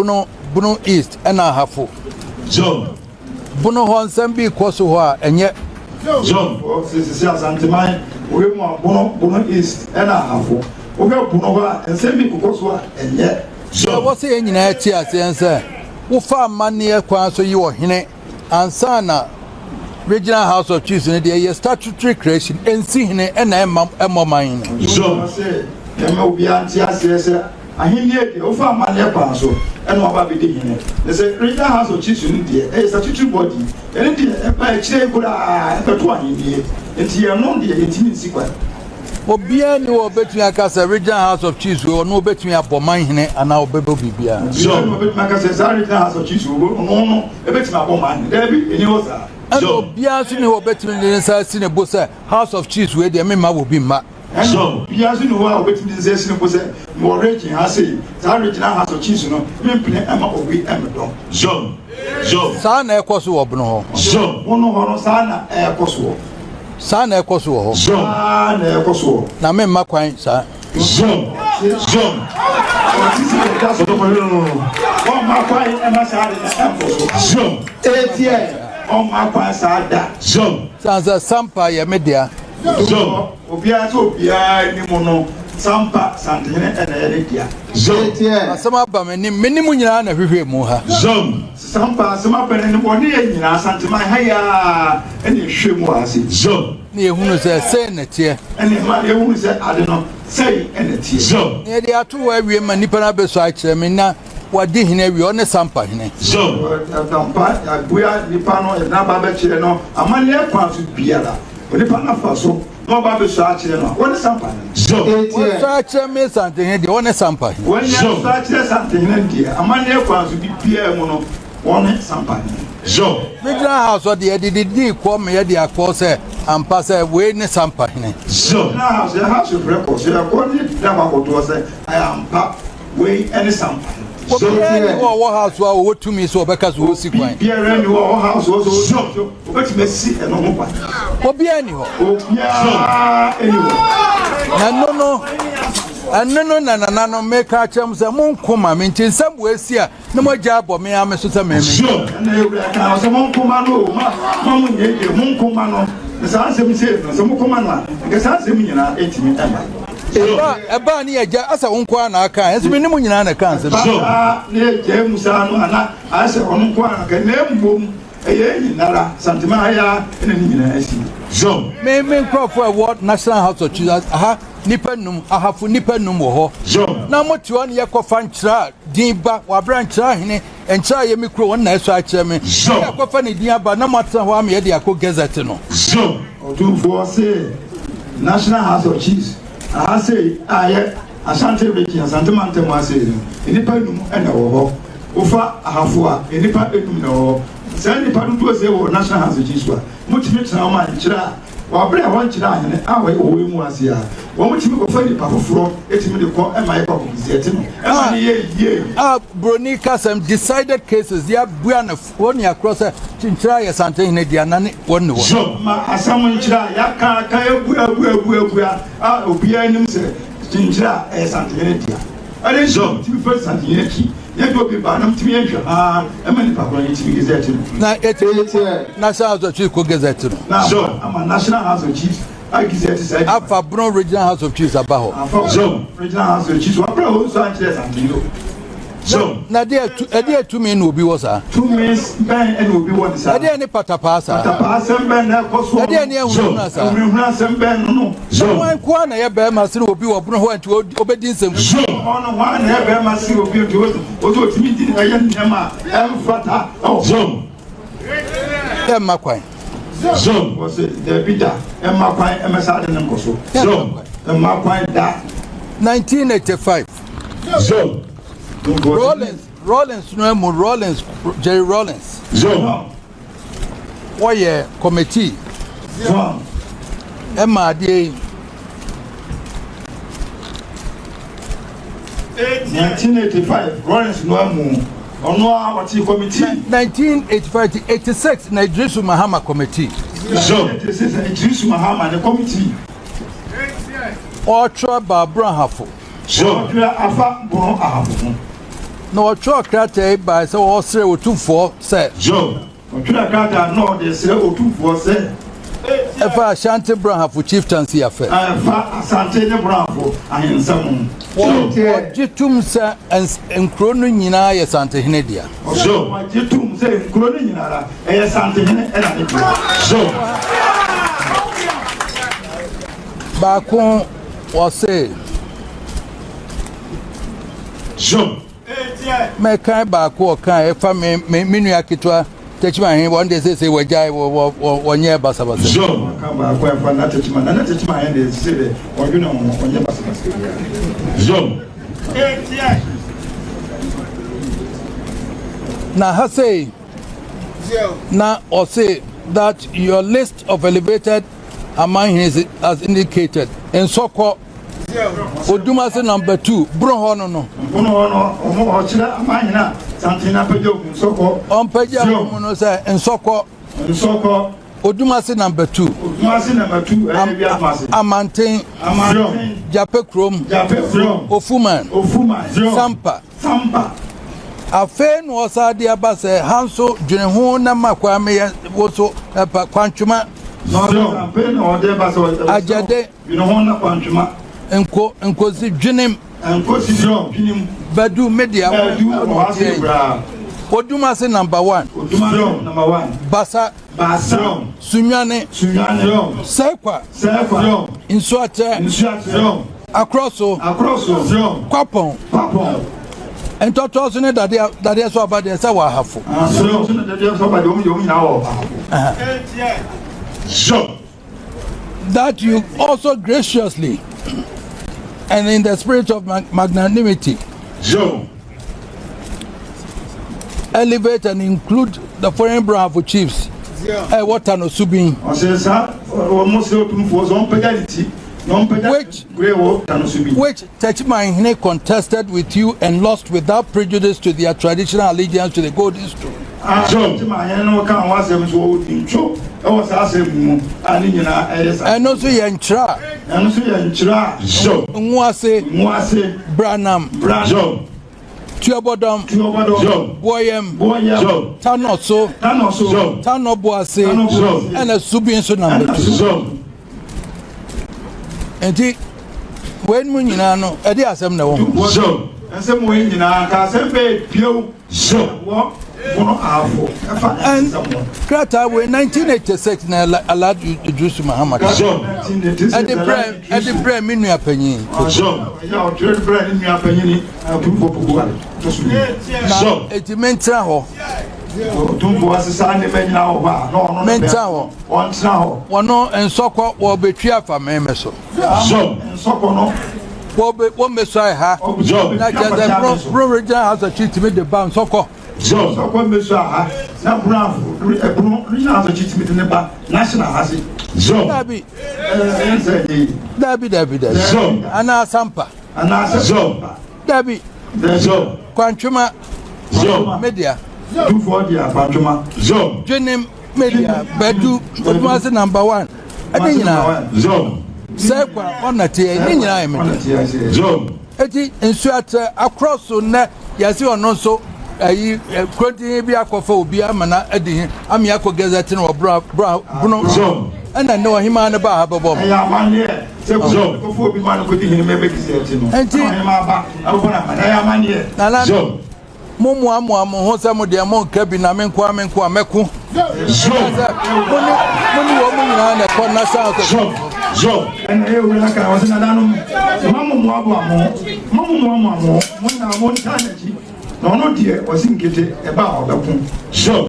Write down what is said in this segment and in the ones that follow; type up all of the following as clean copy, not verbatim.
Bono East and a half. John. Bono Honsen be Kosoa and yet. John. Asantehene, we want Bono East and a half. We got Bono and send me Kosoa and yet. So what's the engine at Tias and say, who found money across so you are in and Sana Regional House of Chiefs in the statutory creation and seeing it and Emma mine. So I say, Tias, I hear the offer money so and what be digging it. They say Regional House of Chiefs in the a statutory body, and it by a chair could have one in here, and you are not the 18 sequence. Obia ni wo betumi aka say Regional House of Chiefs we no betumi abomanhene ana obebo bibia so no betumi aka say Regional House of Chiefs no betumi abomanhene there be eni wo sa and obia so ni wo betumi ni say sine bo say House of Chiefs we de mema wo bi ma so obia so ni wo betumi ni say sine bo say mo region ha say Regional House of Chiefs no mempene ama obi emdo so sa na ekoso wo bno ho so wono ho no sa na ekoso Sana ekoso ho. Sana ekoso. Na me makwan sa. John. Oh makwan e ma sa de ekoso. John. Etie. Oh makwan sa da. John. Sanza Sampa ya media. John. Obia ni mo no. Sampa Asantehene and Eredia. John. Asama ba menimu nyina na hwehwe mu ha. John. Sampa asama pa ne boni nyina Asantehene haya ene hwemu ase. John. Ni ehunu se na tie. Ene ma ehunu se ade no sei ene tie. John. Ne de ato wa wie ma nipa na beso a kire me na wadi hene wie one Sampa hene. John. Sampa abuya nipa no na ba be kire no amane kwa so biara. Nipa na fa so no ba be so a kire no one Sampa. John. So a kire me Asantehene de one Sampa. When you so a kire Asantehene de amane kwa so bibia mu no one Sampa. John. Regional House of the DDD come here the akose and pass away ne Sampa hene. John. Now the House of Records they are going to say I am pa way any Sampa. So what house wa to me so because we see kwan. Pierre any house also so but me see and no pa. Obi ani ho. No na make a cham say mon koma me ntin sam we si a na mo ja bo me am so say me. Na ewura ka so mon koma no ma mo nye mon koma no. Sa ansem say no so mon koma no. Ke sa ansem nyina etimi ema. Eba ni eja asa wonko na aka enso me nimu nyina na kan se. Ne je musa no ana asa wonko na ka na mbom eye nyinara santima haya ene nyina asi. John. Me crofo award National House of Chiefs aha nipa num ahafu nipa num wo ho. John. Na motiwa ne yakofa nkyira dinba wa branchira hene enkyira ye mikro won na eso a kire me. Yakofa ne din aba na motsa ho am ye de akọ gazette no. John. Otumfuo say National House of Chiefs I say aye Asantehene Asantehene mo say nipa num ena wo ho. Ofa ahafu a nipa enum na wo. Say nipa do say wo National House of Chiefs wa mutimi tena ma nkyira wa bre a wan kyira hene awe owe mu ase a wo mutimi ko fa nipa foforo etimi de ko ema ye ko gazette no ema ne ye broni kasem decided cases ya bua na woni across chinchira ya Asantehene dia na ne woni wo ma asam nkyira ya ka ya bua obia anim se chinchira ya Asantehene dia ale so timi fa Asantehene ki ye do bi ba nam timi enhwa ema ni pa ko timi gazette na National House of Chiefs ko gazette no ama National House of Chiefs I gazette say afa Bono Regional House of Chiefs abaho Regional House of Chiefs wa bra ho so ankyira Asantehene so na dia 2 men no bi wo sa 2 men ben and will be what is dia ni patapa sa ben na ko so dia ni ehunu na sa ehunu ben no so wan ko na ye be ma se obi wo Bono ho anti obedi nsem ono wan na ye be ma se obi o do timi di na ye nyama emfata so makwan so was the bida makwan emasa de nem ko so makwan da 1985 so Rollins no mo Rollins Jerry Rollins so why committee Emma dey 1985 Rollins no mo ono a wati committee 1985 to 86 na Idrisu Mahama committee so Idrisu Mahama the committee Otra Barbara Hafo so afa Bono ahafo No tro krata by so Osei Otumfuo say. Job. Otula krata no de se Otumfuo say. Efa Ashanti Brown for chieftaincy affair. Fa Asantehene Brown for ahensamu. Jitum say enkro no nyina ye Asantehene dia. So jitum say enkro no nyina e Asantehene e na de. Job. Baako Osei. Job. Me kan baako kan efa me nua kitwa Techman one day say wajai one year basabasa. Job. Come back where for that Techman. And that Techman and they say or you know on your basabasa. Job. Now Osei. Now Osei that your list of elevated Amahene has indicated in Soko Odumase number 2 Brohono no Bono chira Amahene Santina pejo Soko on peja no say in Soko Odumase number 2 Odumase number 2 Amanten Jape Krom Ofuman Sampa Afen was adia base Hanso dwene ho na makwa me woso kwantwuma no pen or de baso ajade you know ho na kwantwuma enkosi dwenem enkosi dwenem badu media Odumase number 1 Odumase number 1 Basa Sunyane Sekwa Insuate Across Kwapon and Toto Sune that they are so about the Sawa Hafu. That you also graciously and in the spirit of magnanimity elevate and include the foreign bravo chiefs. What Tano Subin which Techman contested with you and lost without prejudice to their traditional allegiance to the Golden Stool. And also Yantra Mwase Branham Tuabodom Boyem Tano Boase and a Subin so number 2. And when we know, I did ask them no. So, and some way in our Sampa, Pio, so and Krata, when 1986 allowed you to do some Muhammad. And the prayer mean your opinion. So, it meant how. Mental one and Soko will be true for me. So, what Messiah has a regional has a cheat to make the bound Soko. So, now Brown, regional has a cheat to make the national has it. So, Debbie, so, Anna Sampa, so, Debbie, so, Quantuma, so, Media. Do for the Pantoma. So, Jenim Media, Bedu, Odumase number 1. I think now, so, Sekwa on the tea, so, Eti insuate across so net, Yasi or no so. Continue be a coffee, be a man at the Amiako Gazetting or Bruno. And I know him on the bar. I am one year. So, before we want to put him maybe and so, Momo Hosa Modiamon cabin, I mean, Kwame Kwameku. Money woman and a corner south. So, and here we like I was in a Mamma, no, dear, was in Kitty about the so,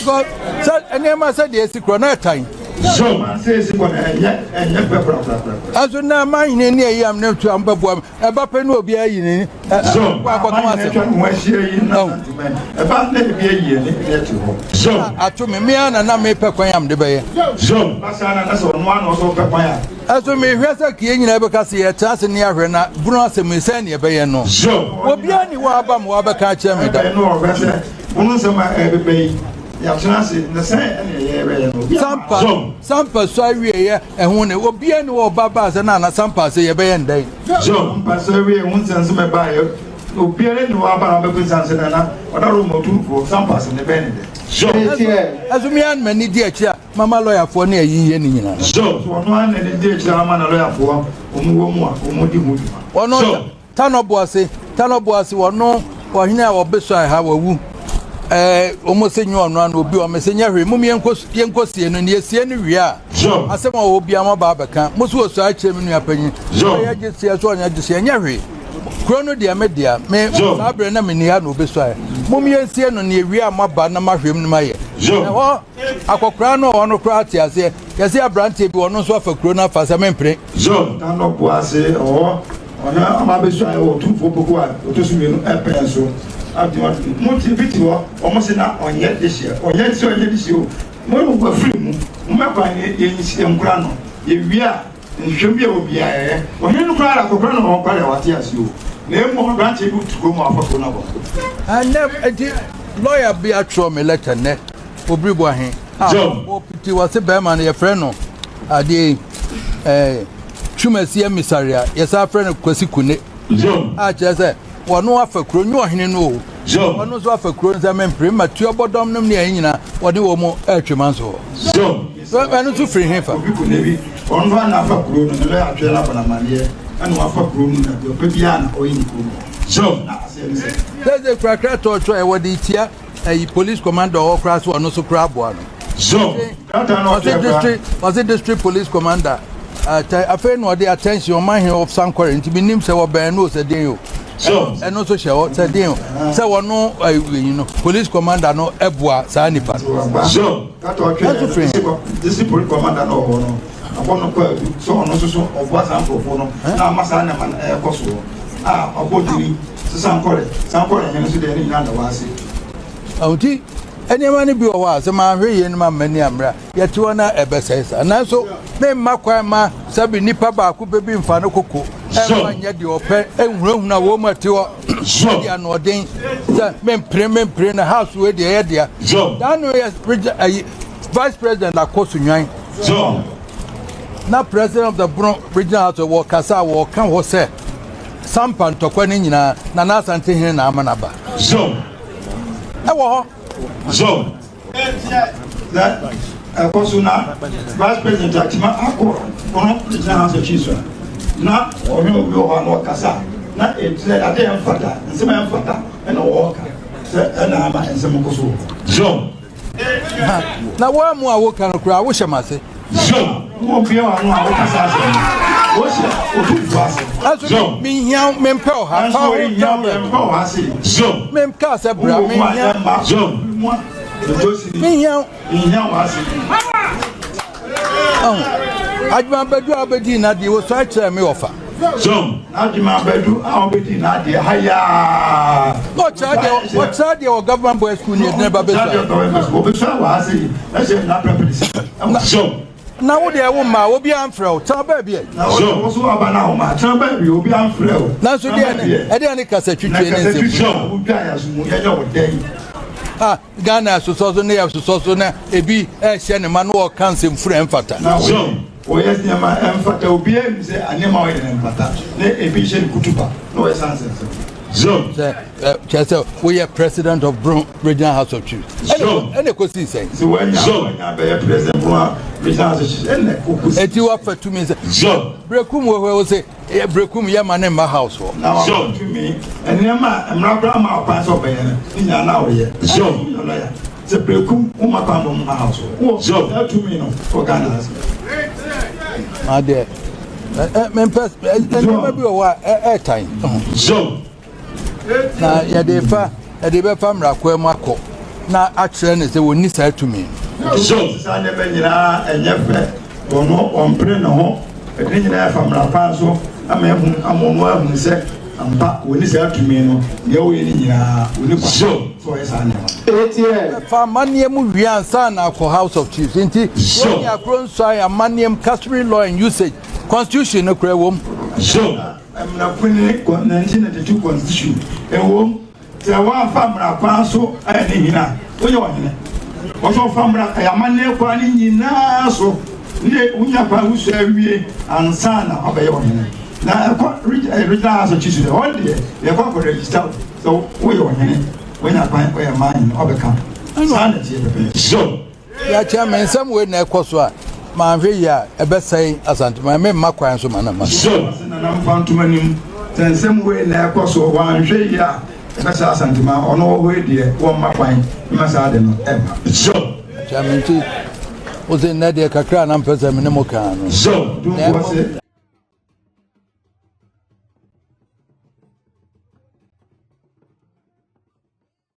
God said, and then I said, yes, the time. So, says it and as now, mine in the yam no to Ambabwam, a bapen will be a yin. So, about let it be a year. So, I told me, and I may pep I am the bay. So, that's on one or so pepper. As we may rest a king never can see a chance in Yarena, Brunas and Missania Bayano. so, What be any wabam wabaka me? I know, Bruno, some every bay. You have to answer the same. Sampa so awie ehun ne obi ene wo baba se na Sampa se ye be yen Sampa so awie ehun sense me ba ye obi ene ni wo aba na be sense na odaro Otumfuo Sampa se ne be ne azumian mani di akia mama lawyer for na yiye ni nyina ono an ne di akia mama na lawyer for omu mu a omu di mu ono Tano Dumase wono ohina obeso ha wawu omo senyu ono an obi o mesenya hwe mum yenkosie no ne yesie no wi a asema obi ama ba beka musu oso a chem nu apanyi ya gese so onya gese nya hwe krono dia media me abre na me ni ha no obeso a mum yensie no ne wi ama ba na mahwem no maye ho akokra no ono kra atiase yesi abrante bi ono so afa krono afa sa mempre Tano Dumase ona amabeso ayo Otumfuo boko a otosume no epenso abdiwa motivate wo omo na onye dehye onye dehye o mo no go free mu mmekwa ye nyisi enkura no ye wia nhwem obi a onye no kra akokra no kwale wate ase o na emo branch bi tugo mu afako na bo lawyer be atro me letter ne obribo ahen o piti wase be man ye frɛ no ade Chumasi emisaria yesa friend kwasi kune chese wono afa kro nyu ohene no wono so afa kro nza mempre matu obodom nom ne anyina wode wo mo atwemanso so anu so free hefa kune bi onno na afa kro no le atwe na bana manie anu afa kro no na do bia na oyini kro there's krakra to e wode tia police commander or crash wono so kra boa no was it district police commander I feel no the attention on my hand of some current to be named say what no said you and also show said you say one no police commander no ebwa sanipa this police commander no so on so of what for no na masa na man koso obodiri some current and so dey na wase awti eni mani bi owa se ma hwe ye ma mani amra ye ti wona ebesesa na so me makwa ma sabi nipa ba ku bebi mfa no koko e ma nya de ope enhurahuna wo ma ti o dia no den se me mpre na house we de ye dia dan no yes vice president akoso nwan na president of the regional house of kasa wo kan ho se Sampa ntokwa ni nyina na Asantehene na amanaba e wo that Kosuna Vice President Atima Ako on the House of Chiefs. Na or no Kasa. Na it's a day and fata, and some fata, and a walker, and Ama and some Koso. Now, one more walk on a crowd, wish I must say. Won't be on Kasa. What's it? Me young men, Pearl, how young men, I see. So, Mem Casa, Bram, me young, I see. I'd remember you Aberdeen, you was trying to me offer. So, I'd remember I'll be Nadia. Hiya. What's that your government boy school never been? So, now the woman will be unfro, tell baby. Now, also about now, tell baby, will be unfro. Now, so I didn't cassette you. Ghana so near so na ebi share man work cancel friend fata. O yes near my fata obi em say anema we em fata. Na ebi share kutuba. No yes answer. So, we are president of Regional House of Chiefs. And the question say. So when you are president of Regional House of Chiefs, and you offer to me say. Brekum we say Brekum ya man in my house. Now to me and nema I'm not grandma pass up in now here. The Brekum umaka no house. Oh, to me no for Ghana. My dear. Maybe a time. Na ya defa be famra kwa mako na akire ne se woni sa tumi sa ne be nyina enyefe ono ompre no ho e nyina famra panso amehun amono ahun se ampa woni sa tumi no ye wo ye nyina woni kwa so esa ne fa maniem wiansa na for House of Chiefs nti woni akron so ya maniem customary law and usage constitution no kra wom I'm not putting 1992 constitution. And one family, so I didn't know. wɔsɔ famra ayamane kwa ni nyinaa so ne unya pa usu awie ansa na ɔbɛyɛ ɔhene na ɛkɔ regional house of chiefs ɔn deɛ yɛkɔ kɔ register so woyɛ ɔhene wonya kwan ɔyɛ man ɔbɛka saa na tie bɛbɛ so ya chairman nsɛm wei na ɛkɔ so a manhwɛ yi a ɛbɛsɛe asantuma me mma kwan so ma na ma so na namfa ntoma nim sɛ nsɛm wei na ɛkɔ so wanhwɛ yi a ɛbɛsɛ asantuma ɔno wɔ hɔ deɛ wɔmma kwan ma saa de no ɛma so chairman ti o se na de kakra na mpɛ sɛ me ne mo kan no so Otumfuo sɛ